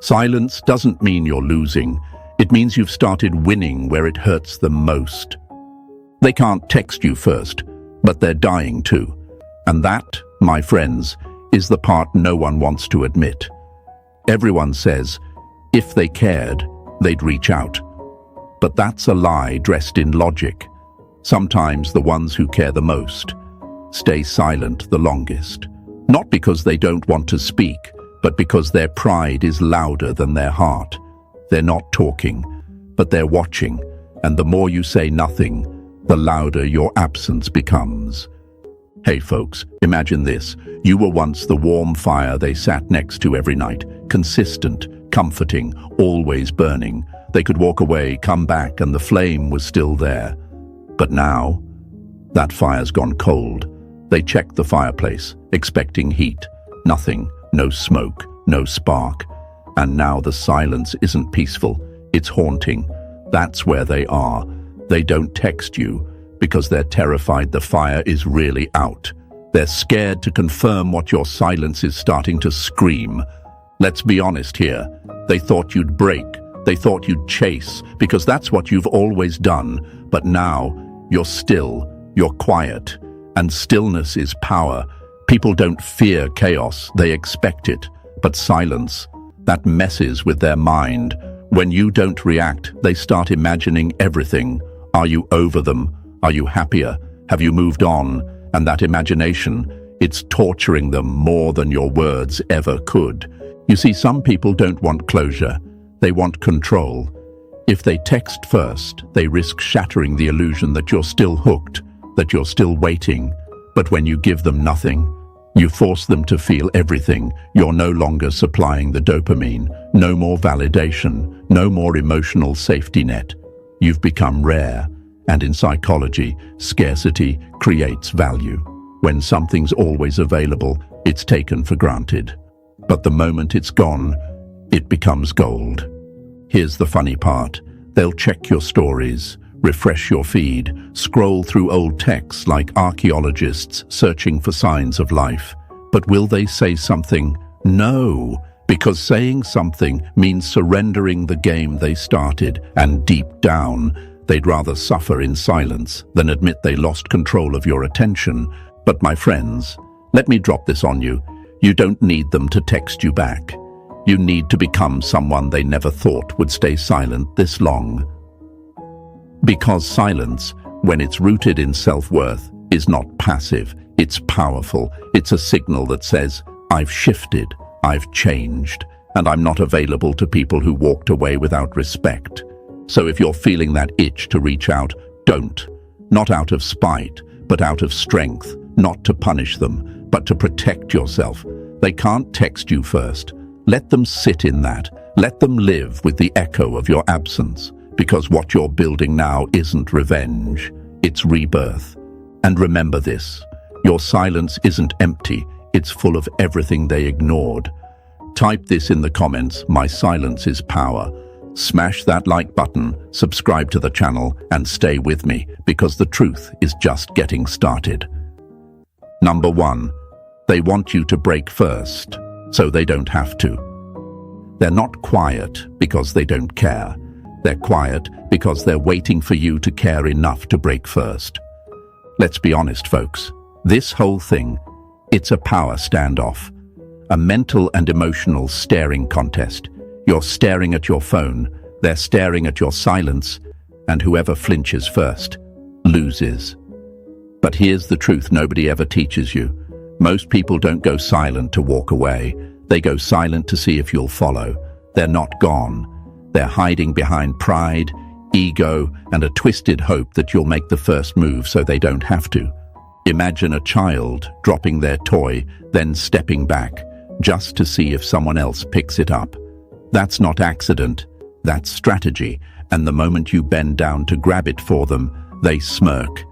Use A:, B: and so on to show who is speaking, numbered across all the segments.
A: Silence doesn't mean you're losing. It means you've started winning where it hurts them most. They can't text you first, but they're dying too. And that, my friends, is the part no one wants to admit. Everyone says, if they cared, they'd reach out. But that's a lie dressed in logic. Sometimes the ones who care the most stay silent the longest. Not because they don't want to speak, but because their pride is louder than their heart. They're not talking, but they're watching, and the more you say nothing, the louder your absence becomes. Hey folks, imagine this. You were once the warm fire they sat next to every night, consistent, comforting, always burning. They could walk away, come back, and the flame was still there. But now, that fire's gone cold. They check the fireplace, expecting heat. Nothing, no smoke, no spark. And now the silence isn't peaceful, it's haunting. That's where they are. They don't text you because they're terrified the fire is really out. They're scared to confirm what your silence is starting to scream. Let's be honest here. They thought you'd break. They thought you'd chase, because that's what you've always done. But now, you're still, you're quiet. And stillness is power. People don't fear chaos, they expect it. But silence, that messes with their mind. When you don't react, they start imagining everything. Are you over them? Are you happier? Have you moved on? And that imagination, it's torturing them more than your words ever could. You see, some people don't want closure. They want control. If they text first, they risk shattering the illusion that you're still hooked, that you're still waiting. But when you give them nothing, you force them to feel everything. You're no longer supplying the dopamine, no more validation, no more emotional safety net. You've become rare. And in psychology, scarcity creates value. When something's always available, it's taken for granted. But the moment it's gone, it becomes gold. Here's the funny part. They'll check your stories, refresh your feed, scroll through old texts like archaeologists searching for signs of life. But will they say something? No, because saying something means surrendering the game they started, and deep down, they'd rather suffer in silence than admit they lost control of your attention. But my friends, let me drop this on you. You don't need them to text you back. You need to become someone they never thought would stay silent this long. Because silence, when it's rooted in self-worth, is not passive, it's powerful. It's a signal that says, I've shifted, I've changed, and I'm not available to people who walked away without respect. So if you're feeling that itch to reach out, don't. Not out of spite, but out of strength. Not to punish them, but to protect yourself. They can't text you first. Let them sit in that. Let them live with the echo of your absence. Because what you're building now isn't revenge, it's rebirth. And remember this, your silence isn't empty, it's full of everything they ignored. Type this in the comments, my silence is power. Smash that like button, subscribe to the channel, and stay with me, because the truth is just getting started. Number 1, they want you to break first, so they don't have to. They're not quiet because they don't care. They're quiet because they're waiting for you to care enough to break first. Let's be honest, folks. This whole thing, it's a power standoff. A mental and emotional staring contest. You're staring at your phone, they're staring at your silence, and whoever flinches first loses. But here's the truth nobody ever teaches you. Most people don't go silent to walk away. They go silent to see if you'll follow. They're not gone. They're hiding behind pride, ego, and a twisted hope that you'll make the first move so they don't have to. Imagine a child dropping their toy, then stepping back, just to see if someone else picks it up. That's not accident, that's strategy, and the moment you bend down to grab it for them, they smirk.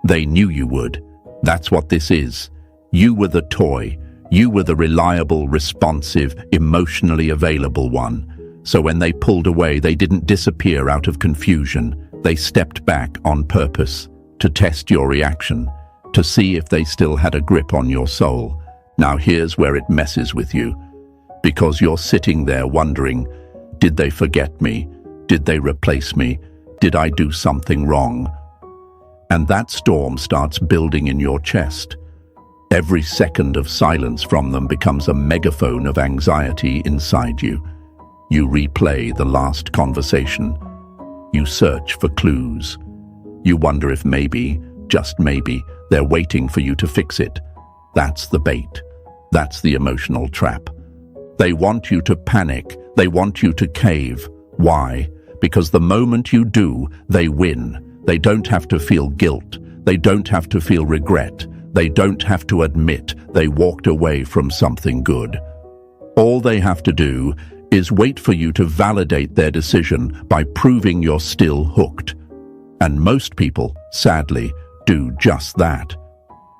A: They knew you would. That's what this is. You were the toy. You were the reliable, responsive, emotionally available one. So when they pulled away, they didn't disappear out of confusion. They stepped back on purpose, to test your reaction, to see if they still had a grip on your soul. Now here's where it messes with you. because you're sitting there wondering, did they forget me? Did they replace me? Did I do something wrong? And that storm starts building in your chest. Every second of silence from them becomes a megaphone of anxiety inside you. You replay the last conversation. You search for clues. You wonder if maybe, just maybe, they're waiting for you to fix it. That's the bait. That's the emotional trap. They want you to panic. They want you to cave. Why? Because the moment you do, they win. They don't have to feel guilt. They don't have to feel regret. They don't have to admit they walked away from something good. All they have to do is wait for you to validate their decision by proving you're still hooked. And most people, sadly, do just that.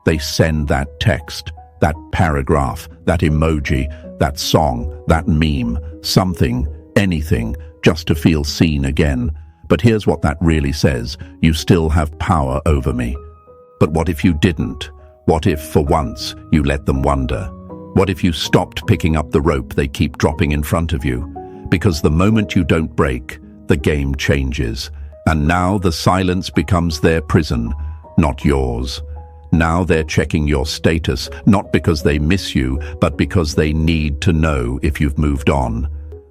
A: They send that text, that paragraph, that emoji, that song, that meme, something, anything, just to feel seen again. But here's what that really says: you still have power over me. But what if you didn't? What if, for once, you let them wonder? What if you stopped picking up the rope they keep dropping in front of you? Because the moment you don't break, the game changes. And now the silence becomes their prison, not yours. Now they're checking your status, not because they miss you, but because they need to know if you've moved on.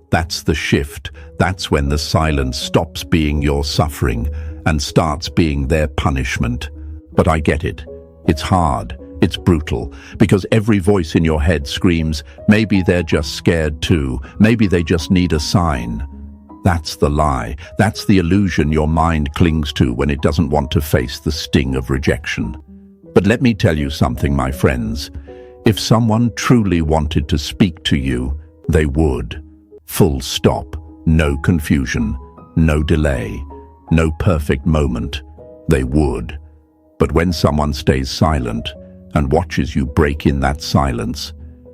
A: That's the shift. That's when the silence stops being your suffering and starts being their punishment. But I get it. It's hard. It's brutal, because every voice in your head screams, maybe they're just scared too. Maybe they just need a sign. That's the lie. That's the illusion your mind clings to when it doesn't want to face the sting of rejection. But let me tell you something, my friends. If someone truly wanted to speak to you, they would. Full stop. No confusion. No delay. No perfect moment. They would. But when someone stays silent and watches you break in that silence,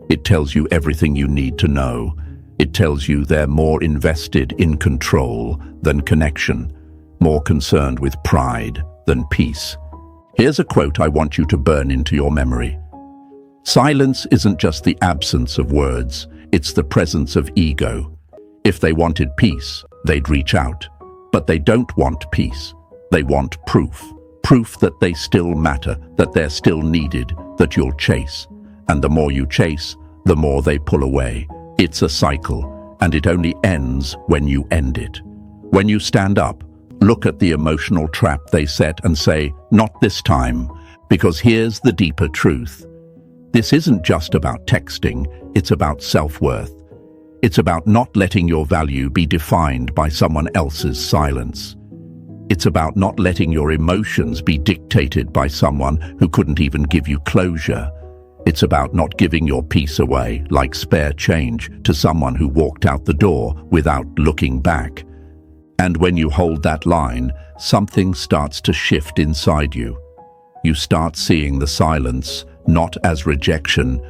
A: it tells you everything you need to know. It tells you they're more invested in control than connection, more concerned with pride than peace. Here's a quote I want you to burn into your memory. Silence isn't just the absence of words, it's the presence of ego. If they wanted peace, they'd reach out. But they don't want peace. They want proof. Proof that they still matter, that they're still needed, that you'll chase. And the more you chase, the more they pull away. It's a cycle, and it only ends when you end it. When you stand up, look at the emotional trap they set and say, not this time, because here's the deeper truth. This isn't just about texting, it's about self-worth. It's about not letting your value be defined by someone else's silence. It's about not letting your emotions be dictated by someone who couldn't even give you closure. It's about not giving your peace away like spare change to someone who walked out the door without looking back. And when you hold that line, something starts to shift inside you. You start seeing the silence not as rejection,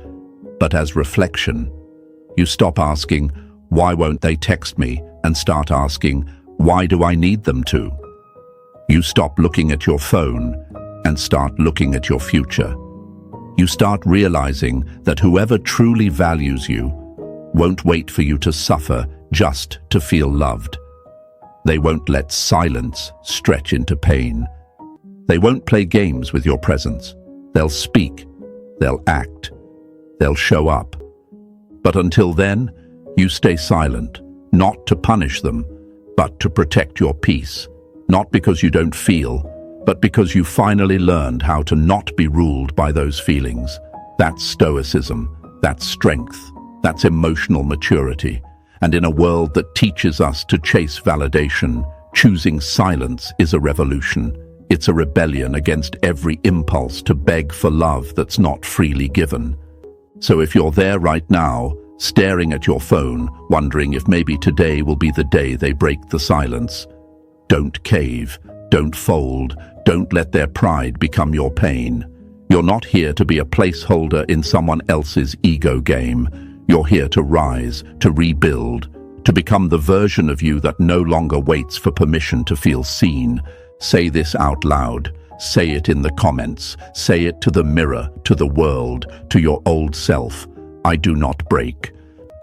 A: but as reflection. You stop asking, why won't they text me? And start asking, why do I need them to? You stop looking at your phone and start looking at your future. You start realizing that whoever truly values you won't wait for you to suffer just to feel loved. They won't let silence stretch into pain. They won't play games with your presence. They'll speak, they'll act, they'll show up. But until then, you stay silent, not to punish them, but to protect your peace. Not because you don't feel, but because you finally learned how to not be ruled by those feelings. That's stoicism, that's strength, that's emotional maturity. And in a world that teaches us to chase validation, choosing silence is a revolution. It's a rebellion against every impulse to beg for love that's not freely given. So if you're there right now, staring at your phone, wondering if maybe today will be the day they break the silence, don't cave, don't fold, don't let their pride become your pain. You're not here to be a placeholder in someone else's ego game. You're here to rise, to rebuild, to become the version of you that no longer waits for permission to feel seen. Say this out loud. Say it in the comments. Say it to the mirror, to the world, to your old self. I do not break.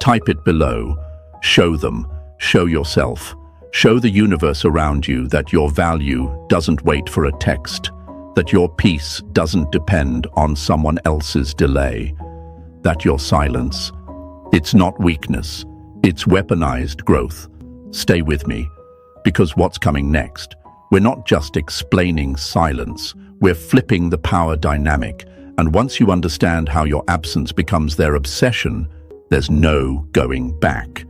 A: Type it below. Show them. Show yourself. Show the universe around you that your value doesn't wait for a text, that your peace doesn't depend on someone else's delay, that your silence, it's not weakness, it's weaponized growth. Stay with me, because what's coming next, we're not just explaining silence, we're flipping the power dynamic, and once you understand how your absence becomes their obsession, there's no going back.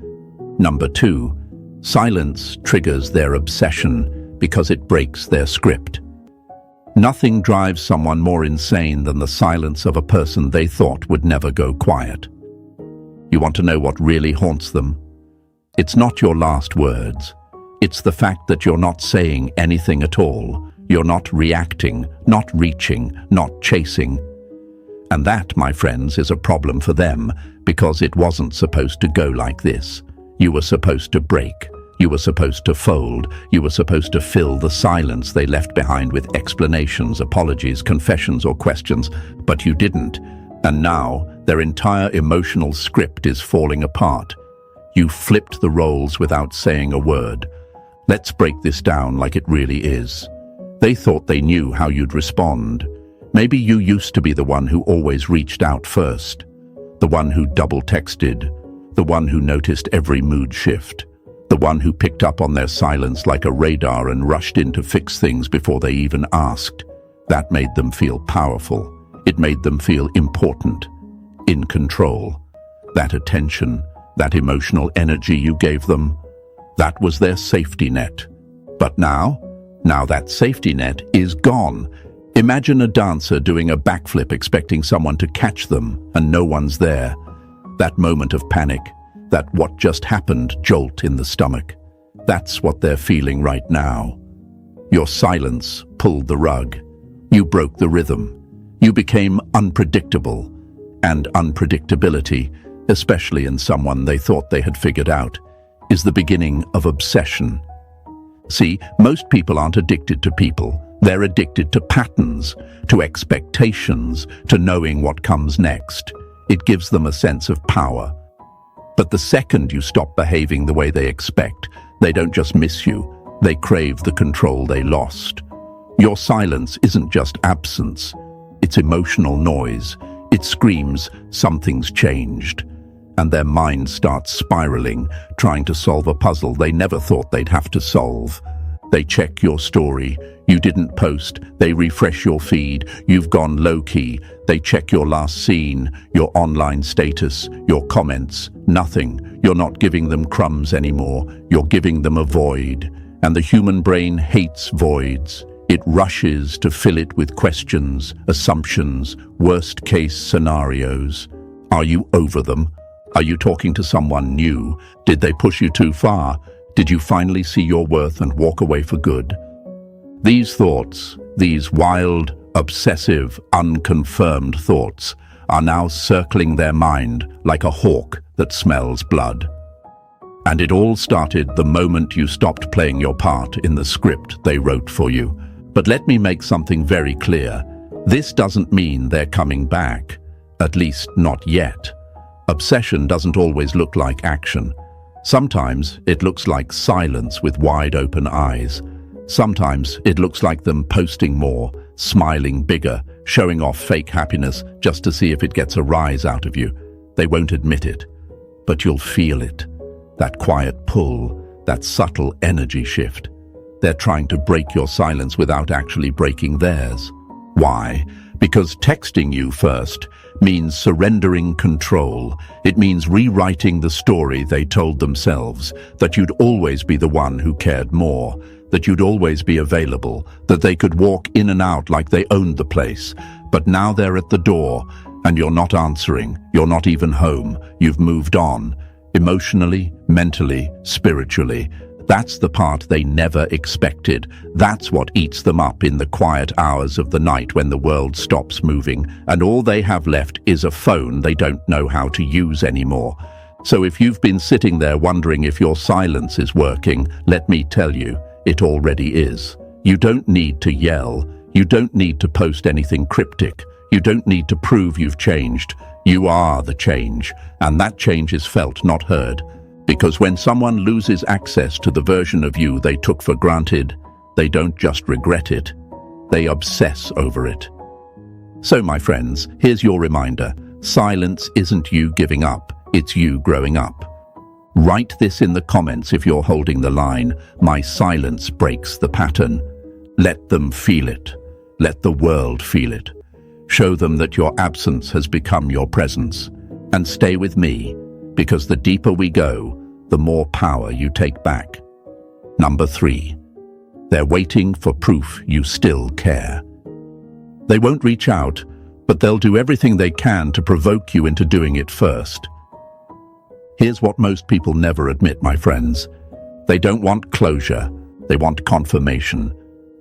A: Number 2, silence triggers their obsession because it breaks their script. Nothing drives someone more insane than the silence of a person they thought would never go quiet. You want to know what really haunts them? It's not your last words. It's the fact that you're not saying anything at all. You're not reacting, not reaching, not chasing. And that, my friends, is a problem for them because it wasn't supposed to go like this. You were supposed to break. You were supposed to fold. You were supposed to fill the silence they left behind with explanations, apologies, confessions, or questions, but you didn't. And now, their entire emotional script is falling apart. You flipped the roles without saying a word. Let's break this down like it really is. They thought they knew how you'd respond. Maybe you used to be the one who always reached out first, the one who double-texted, the one who noticed every mood shift, the one who picked up on their silence like a radar and rushed in to fix things before they even asked. That made them feel powerful. It made them feel important, in control. That attention, that emotional energy you gave them, that was their safety net. But now that safety net is gone. Imagine a dancer doing a backflip expecting someone to catch them and no one's there. That moment of panic, that what just happened jolt in the stomach. That's what they're feeling right now. Your silence pulled the rug. You broke the rhythm. You became unpredictable. And unpredictability, especially in someone they thought they had figured out, is the beginning of obsession. See, most people aren't addicted to people. They're addicted to patterns, to expectations, to knowing what comes next. It gives them a sense of power. But the second you stop behaving the way they expect, they don't just miss you, they crave the control they lost. Your silence isn't just absence, it's emotional noise. It screams, something's changed. And their mind starts spiraling, trying to solve a puzzle they never thought they'd have to solve. They check your story. You didn't post. They refresh your feed. You've gone low-key. They check your last scene, your online status, your comments. Nothing. You're not giving them crumbs anymore. You're giving them a void. And the human brain hates voids. It rushes to fill it with questions, assumptions, worst-case scenarios. Are you over them? Are you talking to someone new? Did they push you too far? Did you finally see your worth and walk away for good? These thoughts, these wild, obsessive, unconfirmed thoughts, are now circling their mind like a hawk that smells blood. And it all started the moment you stopped playing your part in the script they wrote for you. But let me make something very clear. This doesn't mean they're coming back, at least not yet. Obsession doesn't always look like action. Sometimes it looks like silence with wide open eyes. Sometimes it looks like them posting more, smiling bigger, showing off fake happiness just to see if it gets a rise out of you. They won't admit it, but you'll feel it. That quiet pull, that subtle energy shift. They're trying to break your silence without actually breaking theirs. Why? Because texting you first means surrendering control. It means rewriting the story they told themselves, that you'd always be the one who cared more, that you'd always be available, that they could walk in and out like they owned the place. But now they're at the door, and you're not answering. You're not even home. You've moved on. Emotionally, mentally, spiritually. That's the part they never expected. That's what eats them up in the quiet hours of the night when the world stops moving, and all they have left is a phone they don't know how to use anymore. So if you've been sitting there wondering if your silence is working, let me tell you, it already is. You don't need to yell. You don't need to post anything cryptic. You don't need to prove you've changed. You are the change, and that change is felt, not heard. Because when someone loses access to the version of you they took for granted, they don't just regret it, they obsess over it. So, my friends, here's your reminder. Silence isn't you giving up, it's you growing up. Write this in the comments if you're holding the line. My silence breaks the pattern. Let them feel it. Let the world feel it. Show them that your absence has become your presence. And stay with me, because the deeper we go, the more power you take back. Number 3. They're waiting for proof you still care. They won't reach out, but they'll do everything they can to provoke you into doing it first. Here's what most people never admit, my friends. They don't want closure, they want confirmation.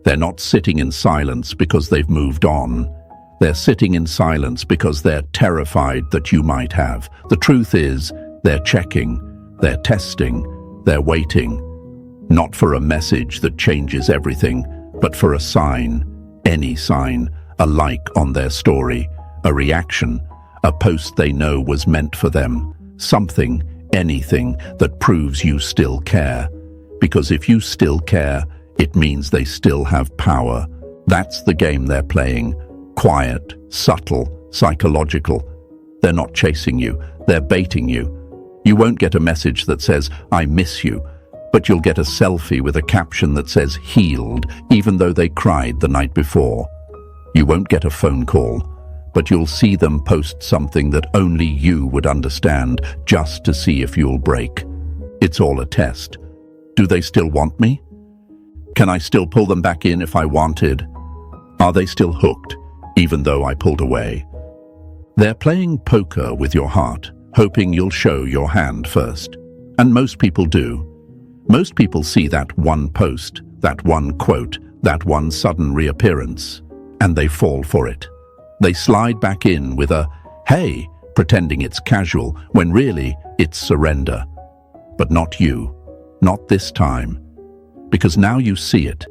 A: They're not sitting in silence because they've moved on. They're sitting in silence because they're terrified that you might have. The truth is, they're checking, they're testing, they're waiting. Not for a message that changes everything, but for a sign, any sign, a like on their story, a reaction, a post they know was meant for them. Something, anything that proves you still care. Because if you still care, it means they still have power. That's the game they're playing. Quiet, subtle, psychological. They're not chasing you, they're baiting you. You won't get a message that says, "I miss you," but you'll get a selfie with a caption that says, "Healed," even though they cried the night before. You won't get a phone call, but you'll see them post something that only you would understand, just to see if you'll break. It's all a test. Do they still want me? Can I still pull them back in if I wanted? Are they still hooked, even though I pulled away? They're playing poker with your heart, hoping you'll show your hand first. And most people do. Most people see that one post, that one quote, that one sudden reappearance, and they fall for it. They slide back in with a, "Hey," pretending it's casual, when really it's surrender. But not you. Not this time. Because now you see it.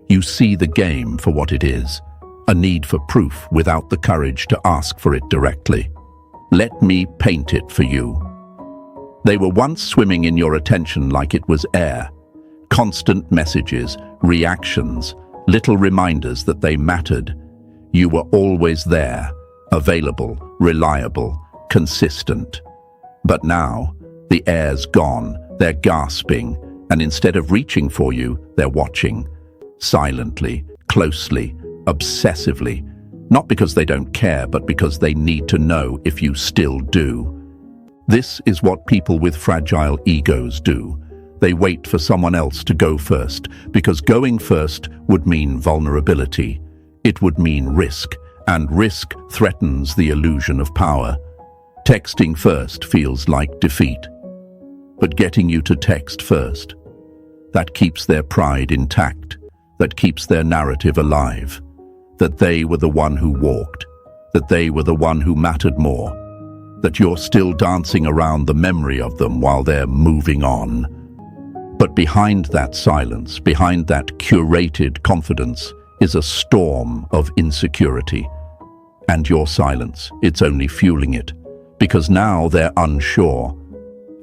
A: You see the game for what it is. A need for proof without the courage to ask for it directly. Let me paint it for you. They were once swimming in your attention like it was air. Constant messages, reactions, little reminders that they mattered. You were always there, available, reliable, consistent. But now, the air's gone, they're gasping, and instead of reaching for you, they're watching. Silently, closely, obsessively. Not because they don't care, but because they need to know if you still do. This is what people with fragile egos do. They wait for someone else to go first, because going first would mean vulnerability. It would mean risk, and risk threatens the illusion of power. Texting first feels like defeat. But getting you to text first, that keeps their pride intact, that keeps their narrative alive, that they were the one who walked, that they were the one who mattered more, that you're still dancing around the memory of them while they're moving on. But behind that silence, behind that curated confidence, is a storm of insecurity. And your silence, it's only fueling it, because now they're unsure.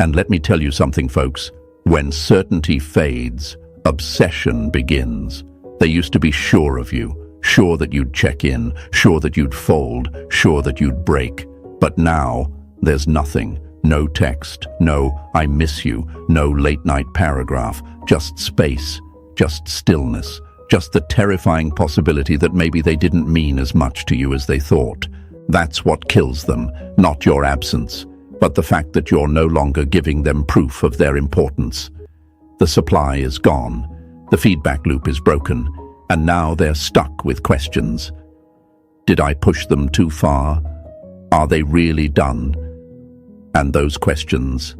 A: And let me tell you something, folks, when certainty fades, obsession begins. They used to be sure of you, sure that you'd check in, sure that you'd fold, sure that you'd break. But now, there's nothing. No text, no "I miss you," no late-night paragraph, just space, just stillness, just the terrifying possibility that maybe they didn't mean as much to you as they thought. That's what kills them, not your absence, but the fact that you're no longer giving them proof of their importance. The supply is gone, the feedback loop is broken, and now they're stuck with questions. Did I push them too far? Are they really done? And those questions,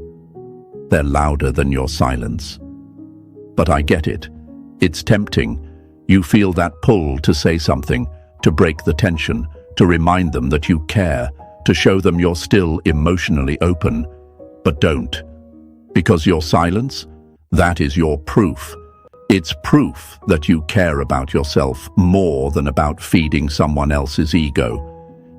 A: they're louder than your silence. But I get it. It's tempting. You feel that pull to say something, to break the tension, to remind them that you care, to show them you're still emotionally open. But don't. Because your silence, that is your proof. It's proof that you care about yourself more than about feeding someone else's ego.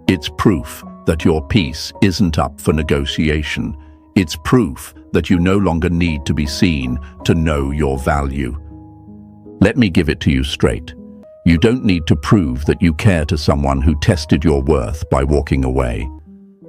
A: It's proof that your peace isn't up for negotiation. It's proof that you no longer need to be seen to know your value. Let me give it to you straight. You don't need to prove that you care to someone who tested your worth by walking away.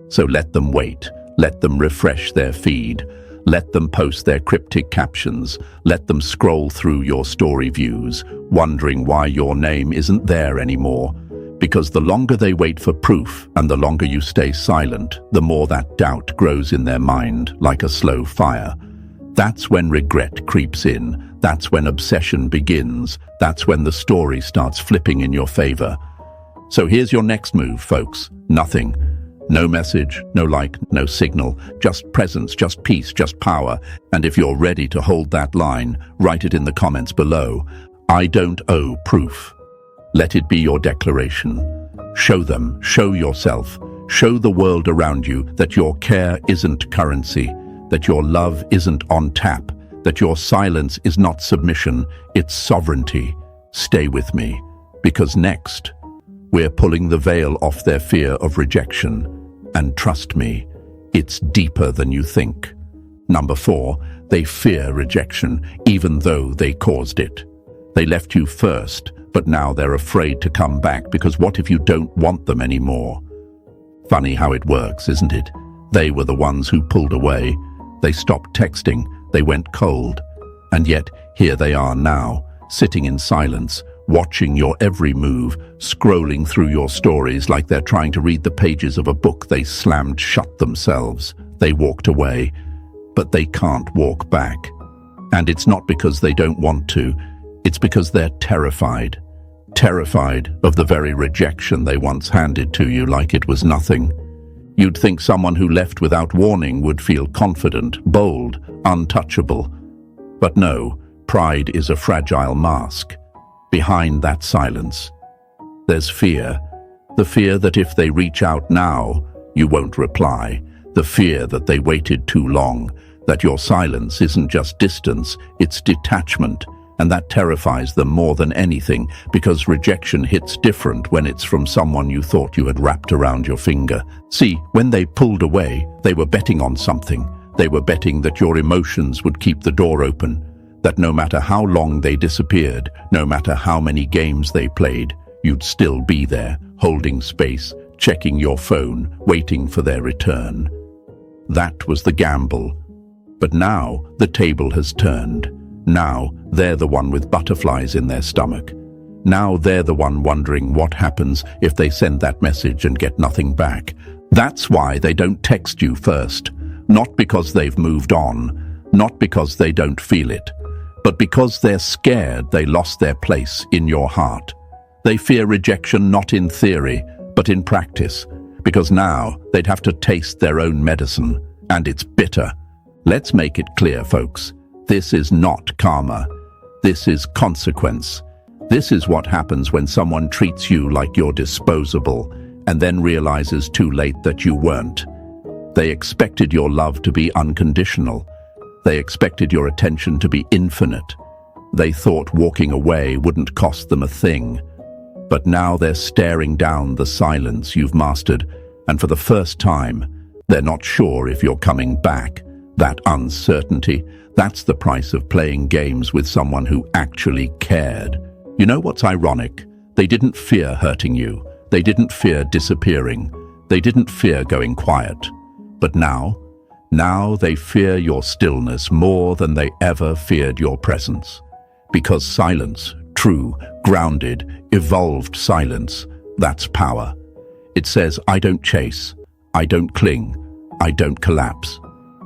A: So let them wait. Let them refresh their feed. Let them post their cryptic captions. Let them scroll through your story views, wondering why your name isn't there anymore. Because the longer they wait for proof and the longer you stay silent, the more that doubt grows in their mind like a slow fire. That's when regret creeps in. That's when obsession begins. That's when the story starts flipping in your favor. So here's your next move, folks. Nothing. No message, no like, no signal, just presence, just peace, just power. And if you're ready to hold that line, write it in the comments below. I don't owe proof. Let it be your declaration. Show them, show yourself, show the world around you that your care isn't currency, that your love isn't on tap, that your silence is not submission, it's sovereignty. Stay with me, because next, we're pulling the veil off their fear of rejection. And trust me, it's deeper than you think. Number 4, they fear rejection, even though they caused it. They left you first, but now they're afraid to come back because what if you don't want them anymore? Funny how it works, isn't it? They were the ones who pulled away. They stopped texting. They went cold. And yet, here they are now, sitting in silence, watching your every move, scrolling through your stories like they're trying to read the pages of a book they slammed shut themselves. They walked away, but they can't walk back. And it's not because they don't want to. It's because they're terrified. Terrified of the very rejection they once handed to you like it was nothing. You'd think someone who left without warning would feel confident, bold, untouchable. But no, pride is a fragile mask. Behind that silence, there's fear. The fear that if they reach out now, you won't reply. The fear that they waited too long, that your silence isn't just distance, it's detachment. And that terrifies them more than anything, because rejection hits different when it's from someone you thought you had wrapped around your finger. See, when they pulled away, they were betting on something. They were betting that your emotions would keep the door open, that no matter how long they disappeared, no matter how many games they played, you'd still be there, holding space, checking your phone, waiting for their return. That was the gamble. But now the table has turned. Now they're the one with butterflies in their stomach. Now they're the one wondering what happens if they send that message and get nothing back. That's why they don't text you first. Not because they've moved on, not because they don't feel it, but because they're scared they lost their place in your heart. They fear rejection not in theory, but in practice, because now they'd have to taste their own medicine, and it's bitter. Let's make it clear, folks. This is not karma. This is consequence. This is what happens when someone treats you like you're disposable and then realizes too late that you weren't. They expected your love to be unconditional. They expected your attention to be infinite. They thought walking away wouldn't cost them a thing. But now they're staring down the silence you've mastered, and for the first time, they're not sure if you're coming back. That uncertainty, that's the price of playing games with someone who actually cared. You know what's ironic? They didn't fear hurting you. They didn't fear disappearing. They didn't fear going quiet. But now they fear your stillness more than they ever feared your presence. Because silence, true, grounded, evolved silence, that's power. It says, I don't chase, I don't cling, I don't collapse.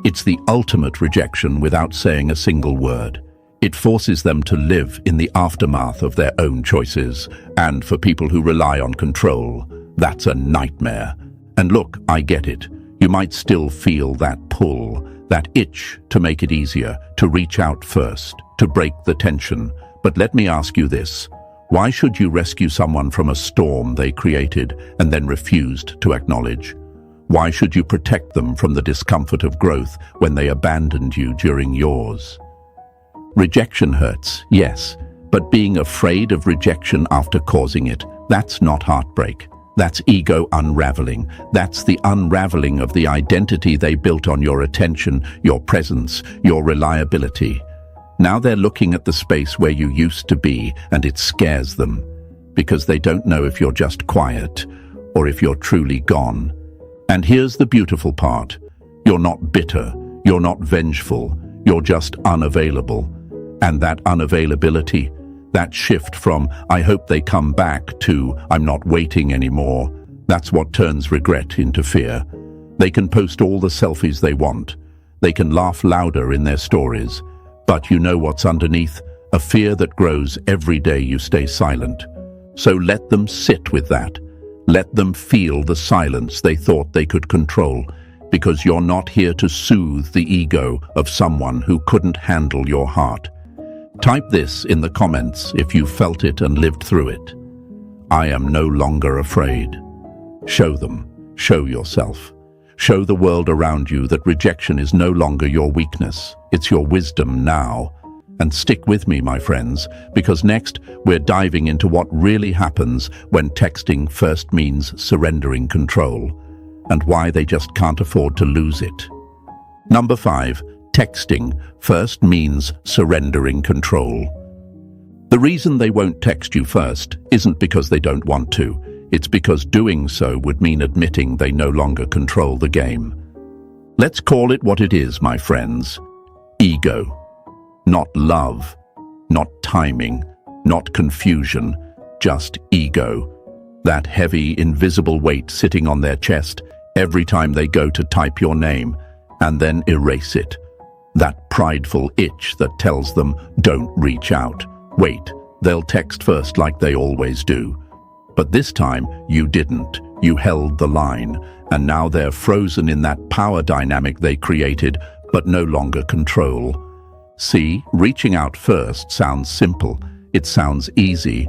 A: It's the ultimate rejection without saying a single word. It forces them to live in the aftermath of their own choices, and for people who rely on control, that's a nightmare. And look, I get it. You might still feel that pull, that itch to make it easier, to reach out first, to break the tension. But let me ask you this. Why should you rescue someone from a storm they created and then refused to acknowledge? Why should you protect them from the discomfort of growth when they abandoned you during yours? Rejection hurts, yes, but being afraid of rejection after causing it, that's not heartbreak. That's ego unraveling. That's the unraveling of the identity they built on your attention, your presence, your reliability. Now they're looking at the space where you used to be, and it scares them, because they don't know if you're just quiet or if you're truly gone. And here's the beautiful part. You're not bitter, you're not vengeful, you're just unavailable. And that unavailability, that shift from "I hope they come back" to "I'm not waiting anymore," that's what turns regret into fear. They can post all the selfies they want. They can laugh louder in their stories. But you know what's underneath? A fear that grows every day you stay silent. So let them sit with that. Let them feel the silence they thought they could control, because you're not here to soothe the ego of someone who couldn't handle your heart. Type this in the comments if you felt it and lived through it. I am no longer afraid. Show them. Show yourself. Show the world around you that rejection is no longer your weakness. It's your wisdom now. And stick with me, my friends, because next we're diving into what really happens when texting first means surrendering control, and why they just can't afford to lose it. Number 5. Texting first means surrendering control. The reason they won't text you first isn't because they don't want to. It's because doing so would mean admitting they no longer control the game. Let's call it what it is, my friends. Ego. Not love, not timing, not confusion, just ego. That heavy, invisible weight sitting on their chest every time they go to type your name and then erase it. That prideful itch that tells them, don't reach out. Wait, they'll text first like they always do. But this time, you didn't. You held the line, and now they're frozen in that power dynamic they created, but no longer control. See, reaching out first sounds simple. It sounds easy.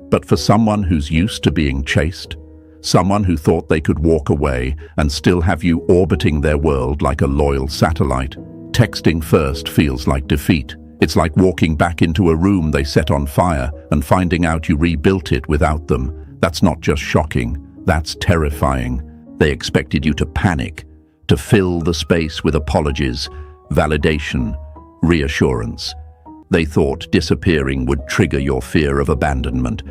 A: But for someone who's used to being chased, someone who thought they could walk away and still have you orbiting their world like a loyal satellite, texting first feels like defeat. It's like walking back into a room they set on fire and finding out you rebuilt it without them. That's not just shocking, that's terrifying. They expected you to panic, to fill the space with apologies, validation, reassurance. They thought disappearing would trigger your fear of abandonment.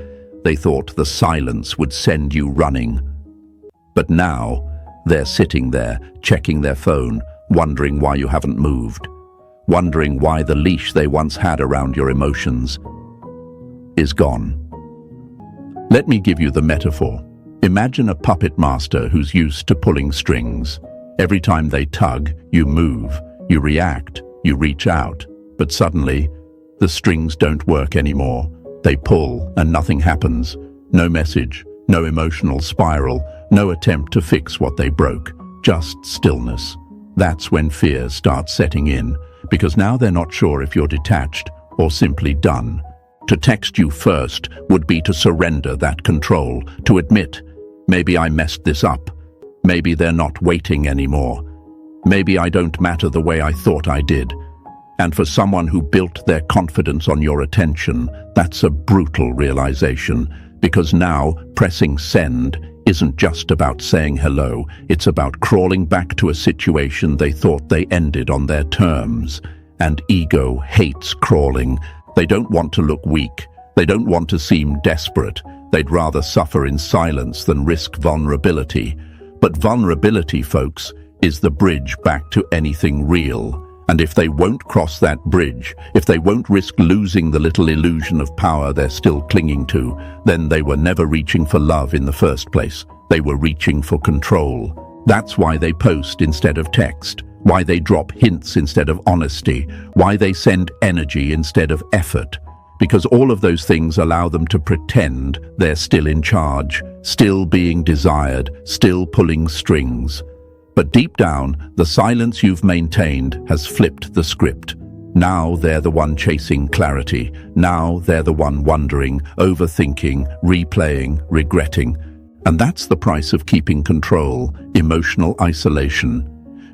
A: They thought the silence would send you running. But now, they're sitting there, checking their phone, wondering why you haven't moved. Wondering why the leash they once had around your emotions is gone. Let me give you the metaphor. Imagine a puppet master who's used to pulling strings. Every time they tug, you move, you react, you reach out. But suddenly, the strings don't work anymore. They pull and nothing happens. No message, no emotional spiral, no attempt to fix what they broke. Just stillness. That's when fear starts setting in, because now they're not sure if you're detached or simply done. To text you first would be to surrender that control, to admit, maybe I messed this up. Maybe they're not waiting anymore. Maybe I don't matter the way I thought I did. And for someone who built their confidence on your attention, that's a brutal realization, because now pressing send isn't just about saying hello, it's about crawling back to a situation they thought they ended on their terms. And ego hates crawling. They don't want to look weak. They don't want to seem desperate. They'd rather suffer in silence than risk vulnerability. But vulnerability, folks, is the bridge back to anything real. And if they won't cross that bridge, if they won't risk losing the little illusion of power they're still clinging to, then they were never reaching for love in the first place. They were reaching for control. That's why they post instead of text, why they drop hints instead of honesty, why they send energy instead of effort. Because all of those things allow them to pretend they're still in charge, still being desired, still pulling strings. But deep down, the silence you've maintained has flipped the script. Now they're the one chasing clarity. Now they're the one wondering, overthinking, replaying, regretting. And that's the price of keeping control, emotional isolation.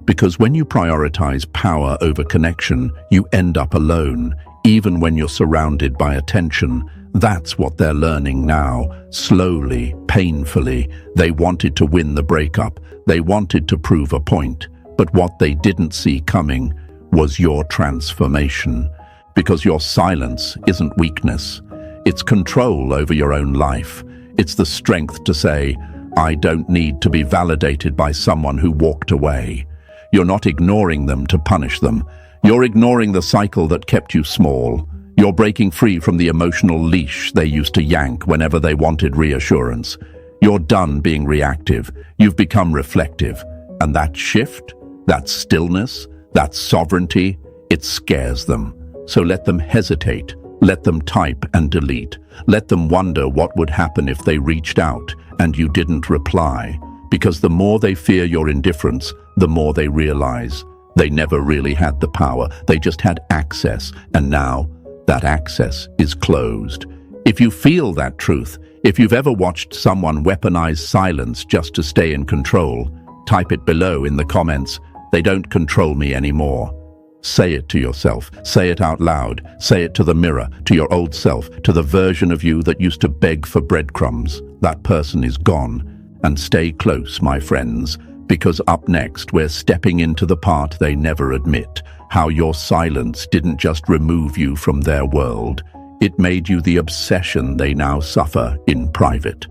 A: Because when you prioritize power over connection, you end up alone, even when you're surrounded by attention. That's what they're learning now, slowly painfully. They wanted to win the breakup. They wanted to prove a point. But what they didn't see coming was your transformation. Because your silence isn't weakness. It's control over your own life. It's the strength to say, I don't need to be validated by someone who walked away. You're not ignoring them to punish them. You're ignoring the cycle that kept you small. You're breaking free from the emotional leash they used to yank whenever they wanted reassurance. You're done being reactive. You've become reflective. And that shift, that stillness, that sovereignty, it scares them. So let them hesitate. Let them type and delete. Let them wonder what would happen if they reached out and you didn't reply. Because the more they fear your indifference, the more they realize they never really had the power. They just had access, and now that access is closed. If you feel that truth, if you've ever watched someone weaponize silence just to stay in control, type it below in the comments. They don't control me anymore. Say it to yourself. Say it out loud. Say it to the mirror, to your old self, to the version of you that used to beg for breadcrumbs. That person is gone. And stay close, my friends, because up next we're stepping into the part they never admit. How your silence didn't just remove you from their world. It made you the obsession they now suffer in private.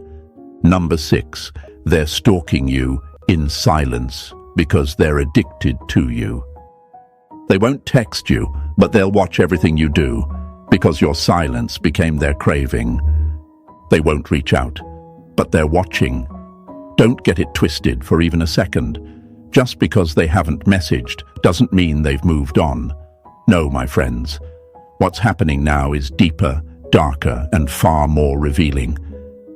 A: Number 6, they're stalking you in silence because they're addicted to you. They won't text you, but they'll watch everything you do because your silence became their craving. They won't reach out, but they're watching. Don't get it twisted for even a second. Just because they haven't messaged doesn't mean they've moved on. No, my friends. What's happening now is deeper, darker, and far more revealing.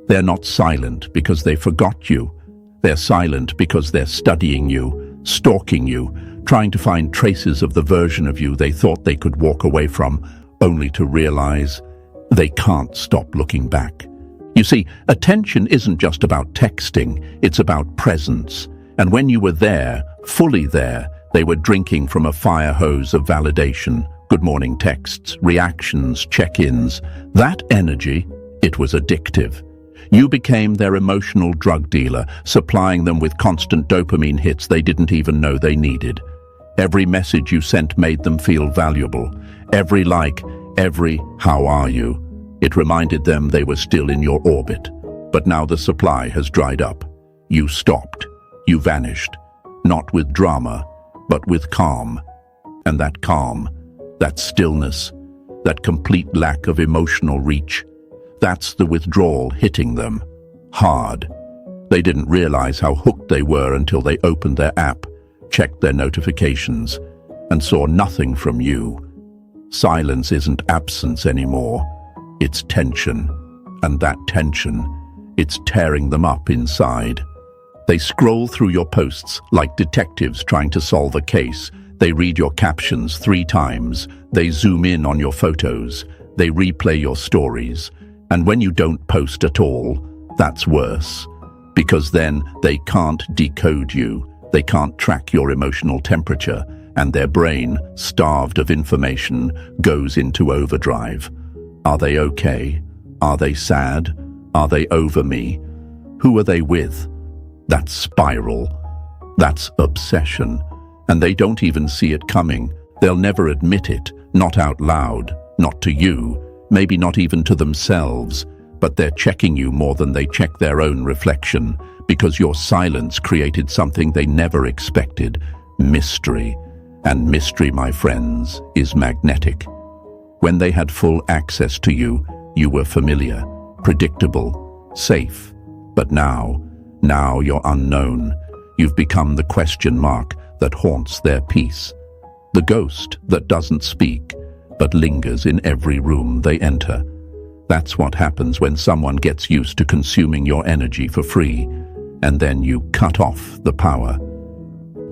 A: They're not silent because they forgot you. They're silent because they're studying you, stalking you, trying to find traces of the version of you they thought they could walk away from, only to realize they can't stop looking back. You see, attention isn't just about texting, it's about presence. And when you were there, fully there, they were drinking from a fire hose of validation, good morning texts, reactions, check-ins. That energy, it was addictive. You became their emotional drug dealer, supplying them with constant dopamine hits they didn't even know they needed. Every message you sent made them feel valuable. Every like, every "how are you?" It reminded them they were still in your orbit. But now the supply has dried up. You stopped. You vanished. Not with drama, but with calm. And that calm, that stillness, that complete lack of emotional reach, that's the withdrawal hitting them. Hard. They didn't realize how hooked they were until they opened their app, checked their notifications, and saw nothing from you. Silence isn't absence anymore. It's tension. And that tension, it's tearing them up inside. They scroll through your posts like detectives trying to solve a case. They read your captions 3 times. They zoom in on your photos. They replay your stories. And when you don't post at all, that's worse. Because then they can't decode you. They can't track your emotional temperature. And their brain, starved of information, goes into overdrive. Are they okay? Are they sad? Are they over me? Who are they with? That's spiral. That's obsession. And they don't even see it coming. They'll never admit it, not out loud, not to you, maybe not even to themselves. But they're checking you more than they check their own reflection, because your silence created something they never expected: mystery. And mystery, my friends, is magnetic. When they had full access to you, you were familiar, predictable, safe. But now you're unknown. You've become the question mark that haunts their peace. The ghost that doesn't speak, but lingers in every room they enter. That's what happens when someone gets used to consuming your energy for free, and then you cut off the power.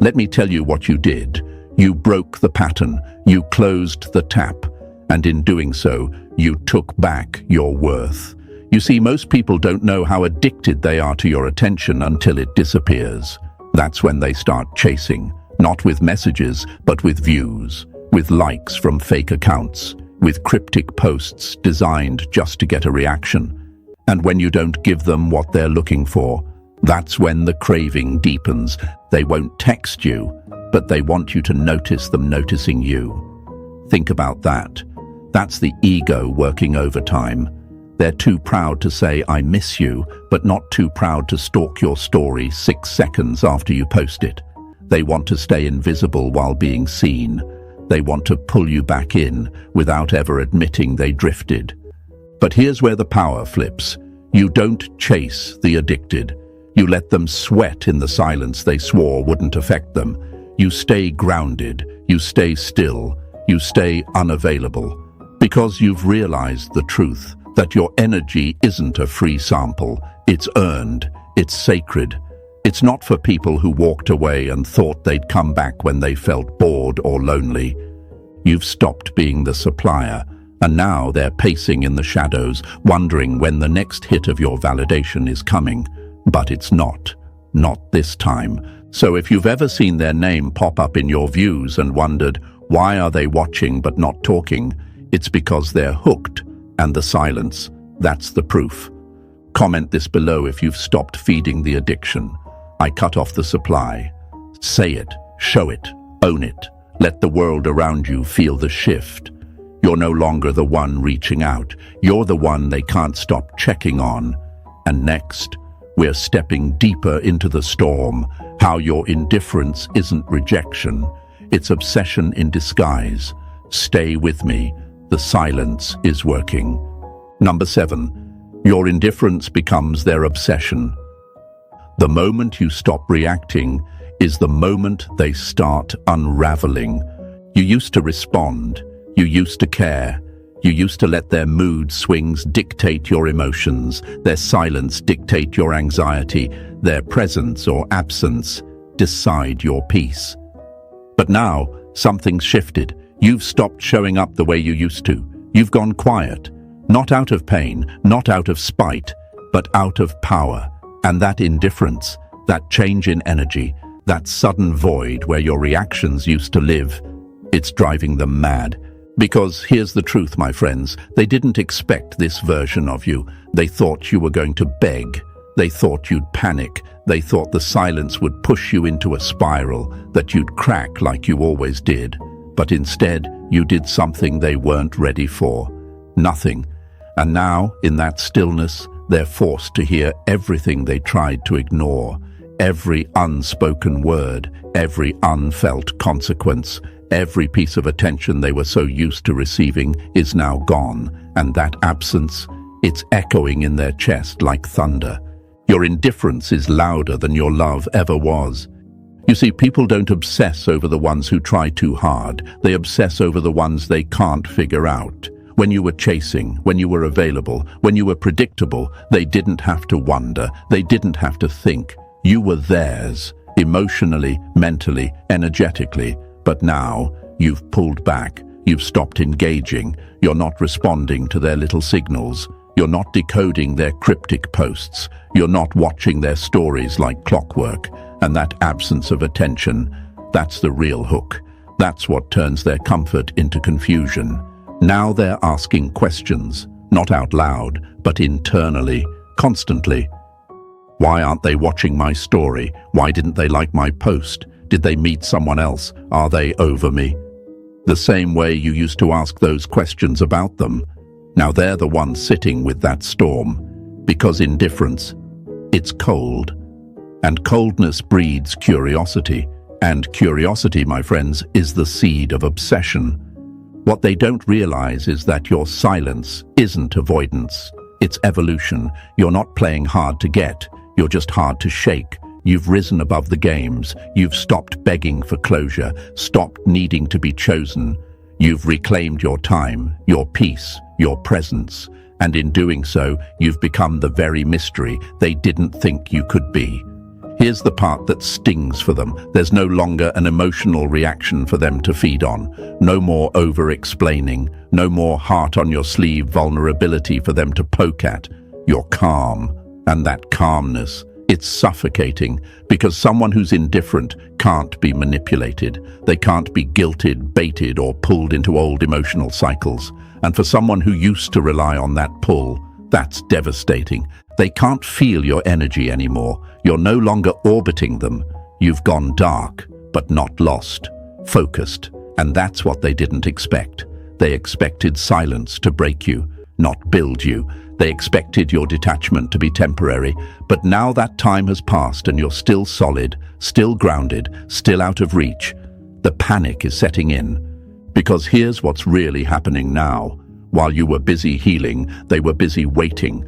A: Let me tell you what you did. You broke the pattern. You closed the tap. And in doing so, you took back your worth. You see, most people don't know how addicted they are to your attention until it disappears. That's when they start chasing, not with messages, but with views, with likes from fake accounts, with cryptic posts designed just to get a reaction. And when you don't give them what they're looking for, that's when the craving deepens. They won't text you, but they want you to notice them noticing you. Think about that. That's the ego working overtime. They're too proud to say, "I miss you," but not too proud to stalk your story 6 seconds after you post it. They want to stay invisible while being seen. They want to pull you back in without ever admitting they drifted. But here's where the power flips. You don't chase the addicted. You let them sweat in the silence they swore wouldn't affect them. You stay grounded. You stay still. You stay unavailable. Because you've realized the truth, that your energy isn't a free sample. It's earned. It's sacred. It's not for people who walked away and thought they'd come back when they felt bored or lonely. You've stopped being the supplier, and now they're pacing in the shadows, wondering when the next hit of your validation is coming. But it's not. Not this time. So if you've ever seen their name pop up in your views and wondered, why are they watching but not talking? It's because they're hooked, and the silence, that's the proof. Comment this below if you've stopped feeding the addiction. I cut off the supply. Say it, show it, own it. Let the world around you feel the shift. You're no longer the one reaching out. You're the one they can't stop checking on. And next, we're stepping deeper into the storm. How your indifference isn't rejection. It's obsession in disguise. Stay with me. The silence is working. Number 7. Your indifference becomes their obsession. The moment you stop reacting is the moment they start unraveling. You used to respond. You used to care. You used to let their mood swings dictate your emotions, their silence dictate your anxiety, their presence or absence decide your peace. But now, something's shifted. You've stopped showing up the way you used to. You've gone quiet. Not out of pain, not out of spite, but out of power. And that indifference, that change in energy, that sudden void where your reactions used to live, it's driving them mad. Because here's the truth, my friends, they didn't expect this version of you. They thought you were going to beg. They thought you'd panic. They thought the silence would push you into a spiral, that you'd crack like you always did. But instead, you did something they weren't ready for. Nothing. And now, in that stillness, they're forced to hear everything they tried to ignore. Every unspoken word, every unfelt consequence, every piece of attention they were so used to receiving is now gone. And that absence, it's echoing in their chest like thunder. Your indifference is louder than your love ever was. You see, people don't obsess over the ones who try too hard. They obsess over the ones they can't figure out. When you were chasing, when you were available, when you were predictable, they didn't have to wonder. They didn't have to think. You were theirs, emotionally, mentally, energetically. But now, you've pulled back. You've stopped engaging. You're not responding to their little signals. You're not decoding their cryptic posts. You're not watching their stories like clockwork. And that absence of attention, that's the real hook. That's what turns their comfort into confusion. Now they're asking questions, not out loud, but internally, constantly. Why aren't they watching my story? Why didn't they like my post? Did they meet someone else? Are they over me? The same way you used to ask those questions about them. Now they're the ones sitting with that storm. Because indifference, it's cold. And coldness breeds curiosity. And curiosity, my friends, is the seed of obsession. What they don't realize is that your silence isn't avoidance. It's evolution. You're not playing hard to get. You're just hard to shake. You've risen above the games. You've stopped begging for closure, stopped needing to be chosen. You've reclaimed your time, your peace, your presence. And in doing so, you've become the very mystery they didn't think you could be. Here's the part that stings for them. There's no longer an emotional reaction for them to feed on. No more over-explaining. No more heart-on-your-sleeve vulnerability for them to poke at. You're calm. And that calmness, it's suffocating, because someone who's indifferent can't be manipulated. They can't be guilted, baited, or pulled into old emotional cycles. And for someone who used to rely on that pull, That's devastating. They can't feel your energy anymore. You're no longer orbiting them. You've gone dark, but not lost, focused. And that's what they didn't expect. They expected silence to break you, not build you. They expected your detachment to be temporary. But now that time has passed and you're still solid, still grounded, still out of reach. The panic is setting in. Because here's what's really happening now. While you were busy healing, they were busy waiting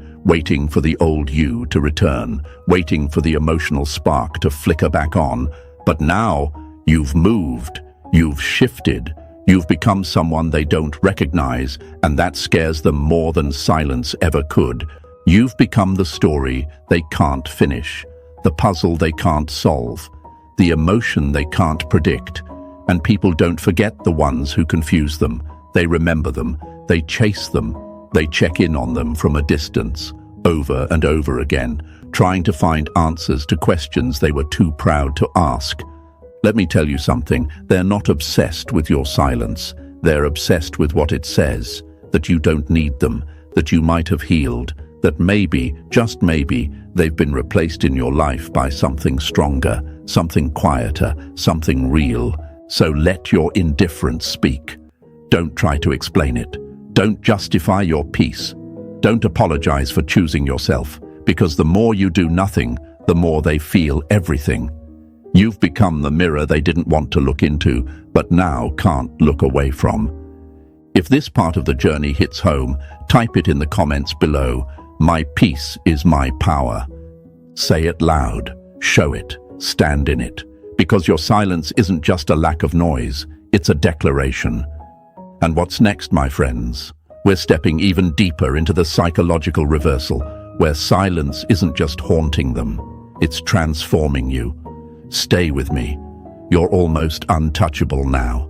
A: for the old you to return, waiting for the emotional spark to flicker back on. But now, you've moved, you've shifted, you've become someone they don't recognize, and that scares them more than silence ever could. You've become the story they can't finish, the puzzle they can't solve, the emotion they can't predict. And people don't forget the ones who confuse them. They remember them, they chase them, they check in on them from a distance, over and over again, trying to find answers to questions they were too proud to ask. Let me tell you something, they're not obsessed with your silence. They're obsessed with what it says, that you don't need them, that you might have healed, that maybe, just maybe, they've been replaced in your life by something stronger, something quieter, something real. So let your indifference speak. Don't try to explain it. Don't justify your peace. Don't apologize for choosing yourself, because the more you do nothing, the more they feel everything. You've become the mirror they didn't want to look into, but now can't look away from. If this part of the journey hits home, type it in the comments below. My peace is my power. Say it loud, show it, stand in it. Because your silence isn't just a lack of noise, it's a declaration. And what's next, my friends? We're stepping even deeper into the psychological reversal, where silence isn't just haunting them, it's transforming you. Stay with me. You're almost untouchable now.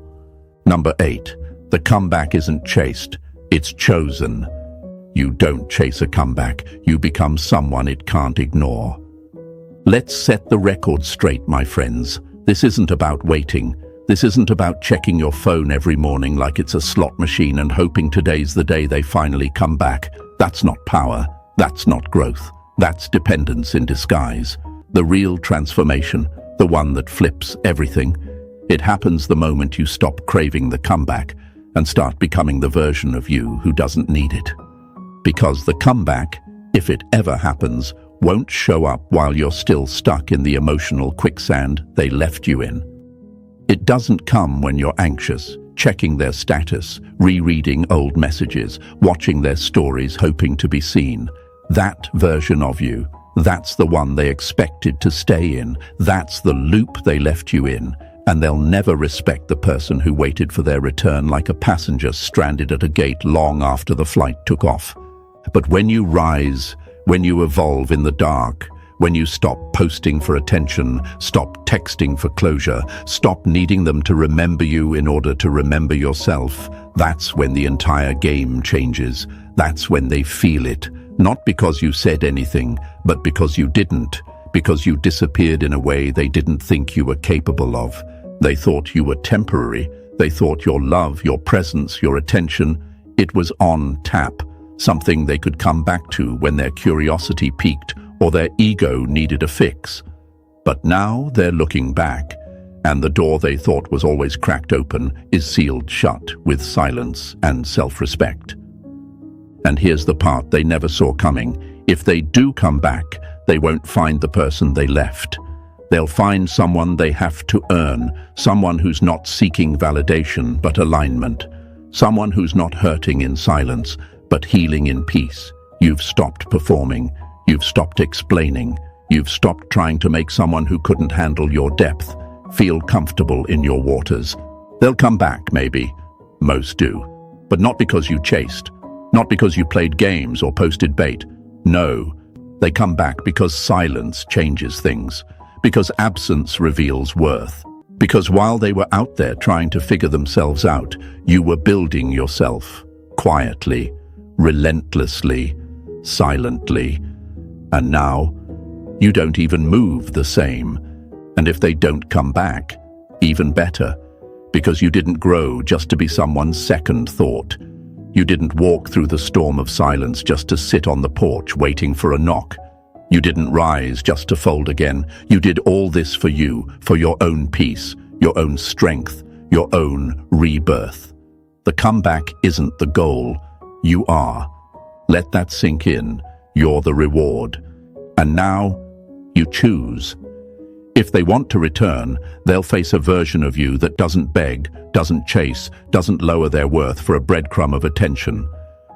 A: Number 8. The comeback isn't chased, it's chosen. You don't chase a comeback, you become someone it can't ignore. Let's set the record straight, my friends. This isn't about waiting. This isn't about checking your phone every morning like it's a slot machine and hoping today's the day they finally come back. That's not power. That's not growth. That's dependence in disguise. The real transformation, the one that flips everything, it happens the moment you stop craving the comeback and start becoming the version of you who doesn't need it. Because the comeback, if it ever happens, won't show up while you're still stuck in the emotional quicksand they left you in. It doesn't come when you're anxious, checking their status, rereading old messages, watching their stories, hoping to be seen. That version of you, that's the one they expected to stay in. That's the loop they left you in. And they'll never respect the person who waited for their return like a passenger stranded at a gate long after the flight took off. But when you rise, when you evolve in the dark, when you stop posting for attention, stop texting for closure, stop needing them to remember you in order to remember yourself, that's when the entire game changes. That's when they feel it. Not because you said anything, but because you didn't. Because you disappeared in a way they didn't think you were capable of. They thought you were temporary. They thought your love, your presence, your attention, it was on tap. Something they could come back to when their curiosity peaked or their ego needed a fix. But now they're looking back, and the door they thought was always cracked open is sealed shut with silence and self-respect. And here's the part they never saw coming. If they do come back, they won't find the person they left. They'll find someone they have to earn, someone who's not seeking validation but alignment, someone who's not hurting in silence but healing in peace. You've stopped performing. You've stopped explaining. You've stopped trying to make someone who couldn't handle your depth feel comfortable in your waters. They'll come back, maybe. Most do. But not because you chased. Not because you played games or posted bait. No. They come back because silence changes things. Because absence reveals worth. Because while they were out there trying to figure themselves out, you were building yourself. Quietly. Relentlessly. Silently. And now, you don't even move the same. And if they don't come back, even better. Because you didn't grow just to be someone's second thought. You didn't walk through the storm of silence just to sit on the porch waiting for a knock. You didn't rise just to fold again. You did all this for you, for your own peace, your own strength, your own rebirth. The comeback isn't the goal. You are. Let that sink in. You're the reward. And now, you choose. If they want to return, they'll face a version of you that doesn't beg, doesn't chase, doesn't lower their worth for a breadcrumb of attention.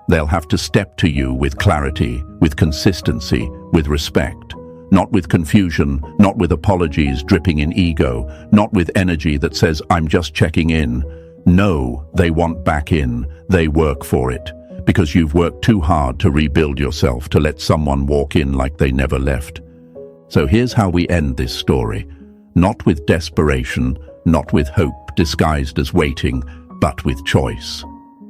A: They'll have to step to you with clarity, with consistency, with respect. Not with confusion, not with apologies dripping in ego, not with energy that says, I'm just checking in. No, they want back in. They work for it. Because you've worked too hard to rebuild yourself, to let someone walk in like they never left. So here's how we end this story. Not with desperation, not with hope disguised as waiting, but with choice.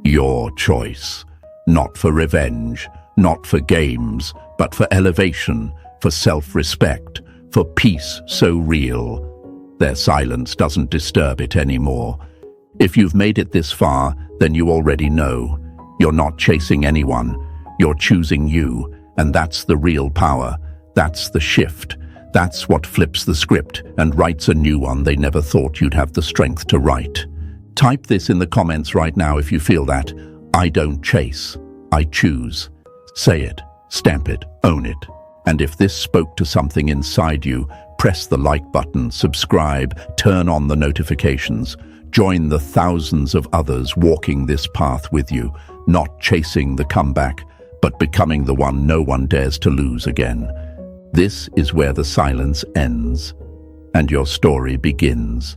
A: Your choice. Not for revenge, not for games, but for elevation, for self-respect, for peace so real. Their silence doesn't disturb it anymore. If you've made it this far, then you already know. You're not chasing anyone. You're choosing you, and that's the real power. That's the shift. That's what flips the script and writes a new one they never thought you'd have the strength to write. Type this in the comments right now if you feel that. I don't chase. I choose. Say it, stamp it, own it. And if this spoke to something inside you, press the like button, subscribe, turn on the notifications. Join the thousands of others walking this path with you, not chasing the comeback, but becoming the one no one dares to lose again. This is where the silence ends and your story begins.